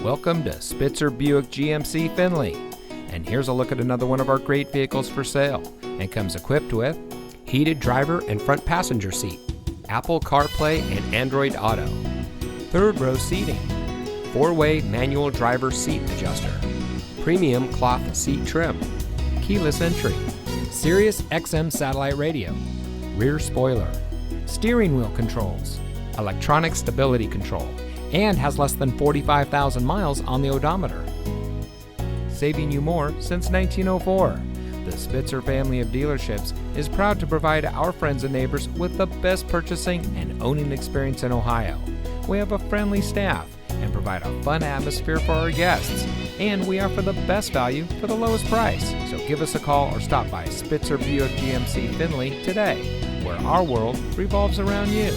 Welcome to Spitzer Buick GMC Findlay. And here's a look at another one of our great vehicles for sale. And comes equipped with heated driver and front passenger seat, Apple CarPlay and Android Auto, third row seating, four-way manual driver seat adjuster, premium cloth seat trim, keyless entry, Sirius XM satellite radio, rear spoiler, steering wheel controls, electronic stability control, and has less than 45,000 miles on the odometer. Saving you more since 1904. The Spitzer family of dealerships is proud to provide our friends and neighbors with the best purchasing and owning experience in Ohio. We have a friendly staff and provide a fun atmosphere for our guests. And we offer the best value for the lowest price. So give us a call or stop by Spitzer Buick GMC Findlay today, where our world revolves around you.